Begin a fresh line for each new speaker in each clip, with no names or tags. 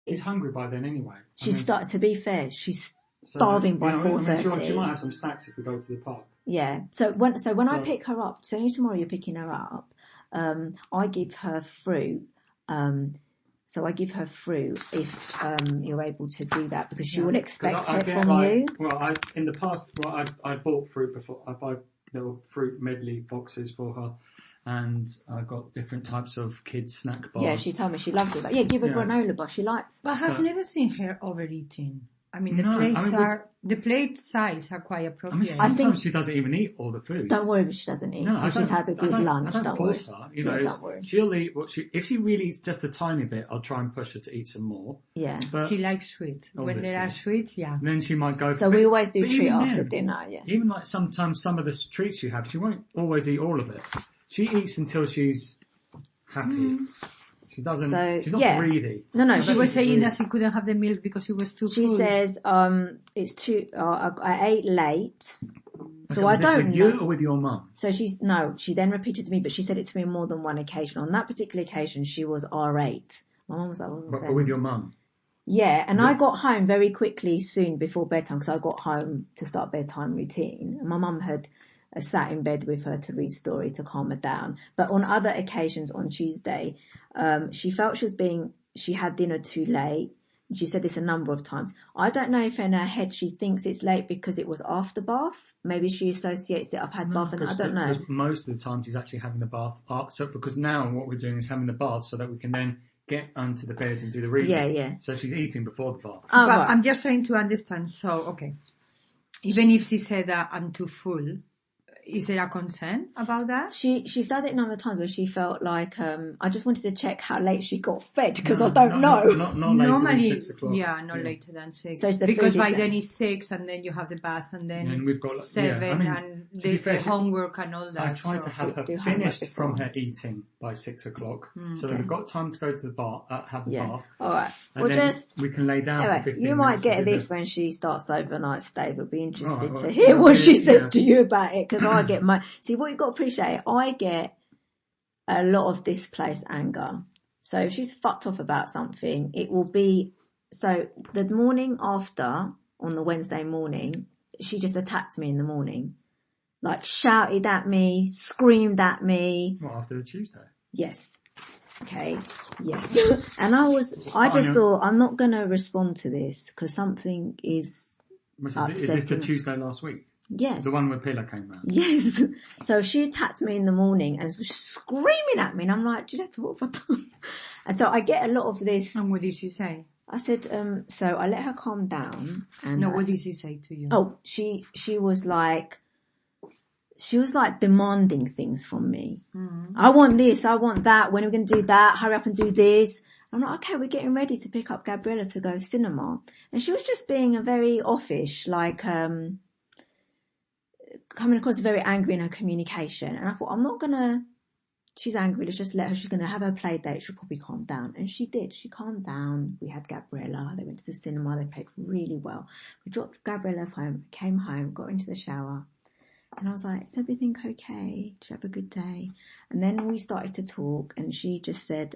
She's hungry by then anyway.
To be fair, she's starving by 4:30.
She might have some snacks if we go to the park.
Yeah. So when I pick her up, so tomorrow you're picking her up, I give her fruit. So I give her fruit if you're able to do that, because she will expect it from you.
Well, in the past, I bought fruit before. I buy little fruit medley boxes for her, and I got different types of kids snack bars.
Yeah, she told me she loves it. But give her granola bar. She likes.
But I've never seen her overeating. I mean, the plate size are quite appropriate.
Sometimes she doesn't even eat all the food.
Don't worry if she doesn't eat. No, she's had a good lunch.
Don't worry. Don't worry. She'll eat if she really eats just a tiny bit, I'll try and push her to eat some more.
Yeah.
But she likes sweets. Obviously. When there are sweets,
then she might go.
So we always do treat after dinner. Yeah.
Even like sometimes some of the treats you have, she won't always eat all of it. She eats until she's happy. She doesn't. So, she's not greedy.
No.
She was saying that she couldn't have the milk because it was too full.
She says, it's too. I ate late, so I don't know.
With you or with your mum?
So she then repeated to me, but she said it to me on more than one occasion. On that particular occasion, she was R8. My mum was like,
but with your mum?
Yeah, and I got home very quickly soon before bedtime, because I got home to start bedtime routine. And my mum had sat in bed with her to read story to calm her down. But on other occasions on Tuesday, she felt she had dinner too late. She said this a number of times. I don't know if in her head she thinks it's late because it was after bath. Maybe she associates it. I've had bath, and I don't know.
Most of the time she's actually having the bath. So because now what we're doing is having the bath so that we can then get onto the bed and do the reading.
Yeah.
So she's eating before the bath.
Oh, but right. I'm just trying to understand. So, okay. Even if she said that I'm too full, is there a concern about that?
She's done it a number of times where she felt like, I just wanted to check how late she got fed, because I don't know.
Not later than 6 o'clock.
Yeah, not later than 6.
So
because by then it's 6, and then you have the bath, and then
we've got
7, and the homework and all that.
I try to have her finished from her eating by 6 o'clock, so that we've got time to go to the bath, have the bath.
All right.
We can lay down for 15 minutes.
You might get this when she starts overnight stays. I'll be interested to hear what she says to you about it, because I get see, what you've got to appreciate, I get a lot of displaced anger. So if she's fucked off about something, it will be, so the morning after, on the Wednesday morning, she just attacked me in the morning. Like shouted at me, screamed at me.
What, after the Tuesday?
Yes. Okay. Yes. And I just thought, I'm not going to respond to this because something is upsetting.
Is this the Tuesday last week?
Yes.
The one where Pilar came round?
Yes. So she attacked me in the morning and was screaming at me, and I'm like, Gilletta, what have I done? And so I get a lot of this.
And what did she say?
I said, so I let her calm down. And
what did she say to you?
Oh, she was like demanding things from me. Mm-hmm. I want this, I want that, when are we going to do that? Hurry up and do this. I'm like, okay, we're getting ready to pick up Gabriella to go cinema. And she was just being a very offish, like, coming across very angry in her communication. And I thought, she's angry, let's just let her, she's going to have her play date, she'll probably calm down. And she did, she calmed down. We had Gabriella, they went to the cinema, they played really well. We dropped Gabriella home, came home, got into the shower. And I was like, is everything okay? Did you have a good day? And then we started to talk, and she just said,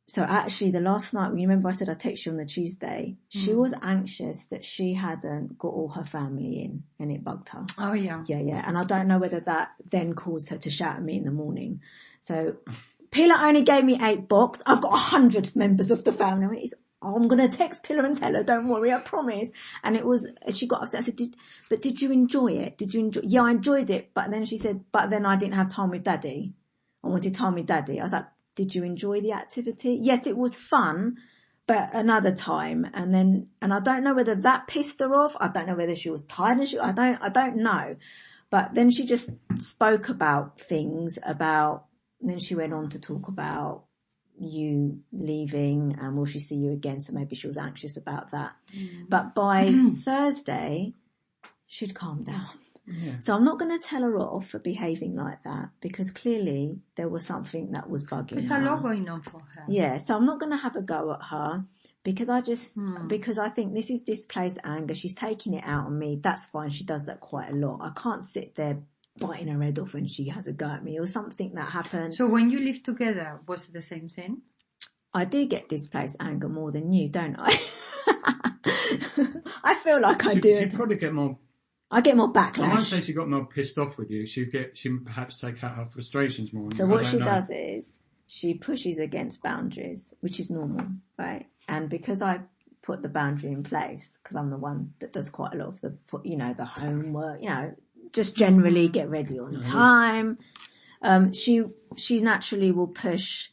so actually the last night, you remember I said I texted you on the Tuesday, she was anxious that she hadn't got all her family in, and it bugged her.
Oh yeah.
Yeah. And I don't know whether that then caused her to shout at me in the morning. So Pilar only gave me 8 box. I've got 100 members of the family. I'm going to text Pilar and tell her, don't worry, I promise. And she got upset. I said, did you enjoy it? Yeah, I enjoyed it. But then she said, but then I didn't have time with Daddy. I wanted time with Daddy. I was like, did you enjoy the activity? Yes, it was fun, but another time. And I don't know whether that pissed her off. I don't know whether she was tired and I don't know. But then she just spoke about things and then she went on to talk about you leaving and will she see you again? So maybe she was anxious about that. But by Thursday, she'd calmed down. Yeah. So I'm not going to tell her off for behaving like that, because clearly there was something that was bugging her.
There's a lot going on for her.
Yeah, so I'm not going to have a go at her because because I think this is displaced anger. She's taking it out on me. That's fine. She does that quite a lot. I can't sit there biting her head off when she has a go at me or something that happened.
So when you live together, was it the same thing?
I do get displaced anger more than you, don't I? I feel like I do.
She'd probably get more.
I get more
I might
backlash.
say she got more pissed off with you. She perhaps take out her frustrations more.
So what she does is she pushes against boundaries, which is normal, right? And because I put the boundary in place, because I'm the one that does quite a lot of the homework, just generally get ready on time. She naturally will push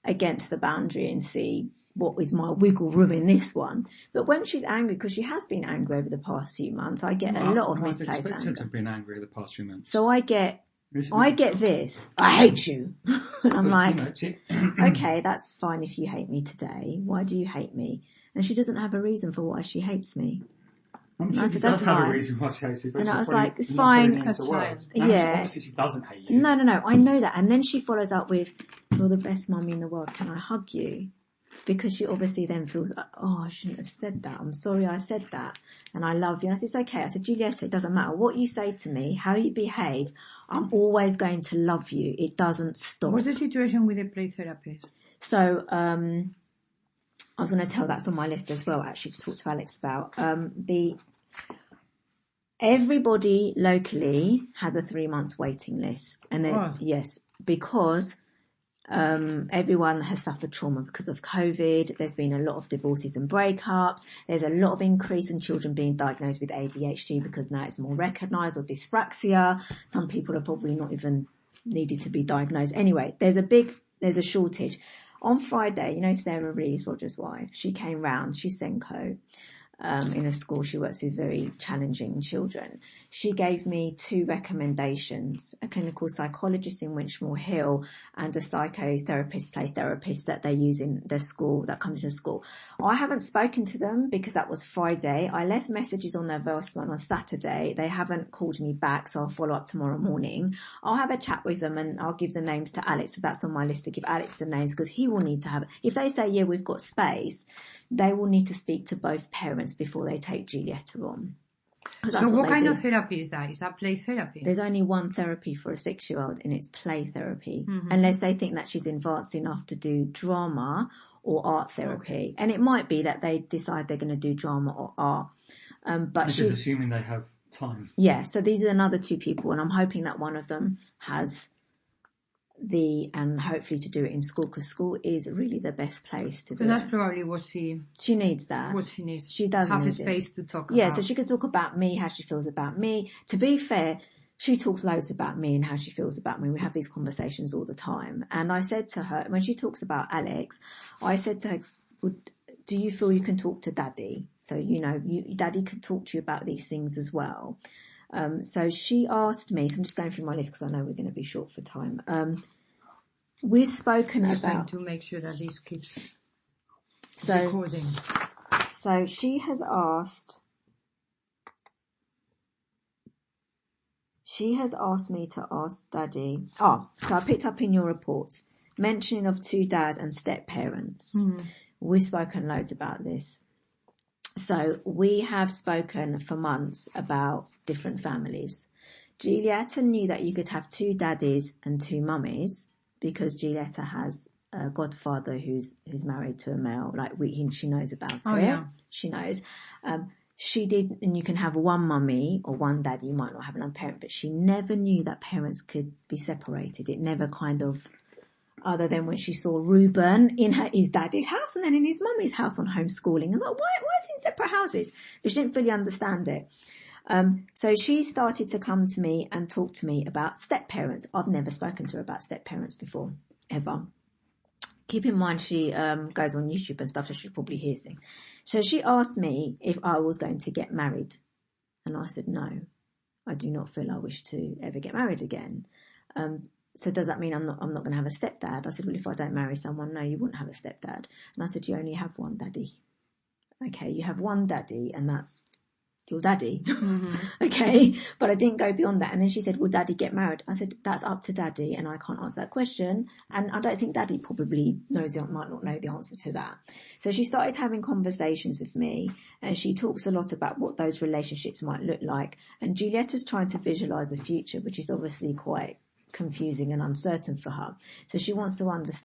against the boundary and see what is my wiggle room in this one. But when she's angry, because she has been angry over the past few months, I get a lot of misplaced
anger. I've to have been angry the past few months.
So I get this, I hate you. And I'm like, okay, that's fine if you hate me today. Why do you hate me? And she doesn't have a reason for why she hates me.
I'm sure she does have a reason why she hates you.
And I was like, it's fine.
Yeah. Obviously she doesn't hate you.
No, I know that. And then she follows up with, you're the best mummy in the world. Can I hug you? Because she obviously then feels, I shouldn't have said that. I'm sorry I said that. And I love you. And I said, it's okay. I said, Giulietta, it doesn't matter what you say to me, how you behave. I'm always going to love you. It doesn't stop.
What's the situation with the play therapist?
So, I was going to tell that's on my list as well, actually, to talk to Alex about. Everybody locally has a 3 months waiting list. And then, yes, because everyone has suffered trauma because of COVID. There's been a lot of divorces and breakups. There's a lot of increase in children being diagnosed with ADHD because now it's more recognised, or dyspraxia. Some people are probably not even needed to be diagnosed. Anyway, there's a shortage. On Friday, Sarah Reeves, Roger's wife, she came round, she's Senko, in a school she works with very challenging children. She gave me 2 recommendations, a clinical psychologist in Winchmore Hill and a psychotherapist, play therapist that they use in their school, that comes into school. I haven't spoken to them because that was Friday. I left messages on their voicemail on Saturday. They haven't called me back, so I'll follow up tomorrow morning. I'll have a chat with them and I'll give the names to Alex. So that's on my list to give Alex the names, because he will need to have, if they say, yeah, we've got space, they will need to speak to both parents before they take Giulietta on.
So what kind of therapy is that? Is that play therapy?
There's only one therapy for a 6-year-old, and it's play therapy. Unless they think that she's advanced enough to do drama or art therapy. Okay. And it might be that they decide they're going to do drama or art. But
she's assuming they have time.
Yeah, so these are another 2 people, and I'm hoping that one of them has and hopefully to do it in school, because school is really the best place to do it.
So that's probably what she
needs that.
What she needs.
She does
have
need
a space to talk about.
Yeah, so she could talk about me, how she feels about me. To be fair, she talks loads about me and how she feels about me. We have these conversations all the time. And I said to her, when she talks about Alex, I said to her, do you feel you can talk to Daddy? So, Daddy could talk to you about these things as well. So she asked me, so I'm just going through my list because I know we're going to be short for time. We've spoken about
to make sure that this keeps
recording. So she has asked me to ask Daddy. So I picked up in your report mentioning of 2 dads and step parents. We've spoken loads about this. So we have spoken for months about different families. Giulietta knew that you could have 2 daddies and 2 mummies, because Giulietta has a godfather who's married to a male. She knows about it.
Yeah.
She knows. She did, and you can have 1 mummy or 1 daddy. You might not have another parent, but she never knew that parents could be separated. It never other than when she saw Ruben in his daddy's house and then in his mummy's house on homeschooling. And why is he in separate houses? But she didn't fully understand it. So she started to come to me and talk to me about step parents. I've never spoken to her about step parents before, ever. Keep in mind she goes on YouTube and stuff, so she probably hears things. So she asked me if I was going to get married. And I said, no, I do not feel I wish to ever get married again. So does that mean I'm not going to have a stepdad? I said, well, if I don't marry someone, no, you wouldn't have a stepdad. And I said, you only have 1 daddy. Okay, you have 1 daddy, and that's your daddy. Okay. But I didn't go beyond that. And then she said, will daddy get married? I said, that's up to daddy and I can't answer that question. And I don't think daddy probably might not know the answer to that. So she started having conversations with me and she talks a lot about what those relationships might look like. And Giulietta's trying to visualize the future, which is obviously quite confusing and uncertain for her. So she wants to understand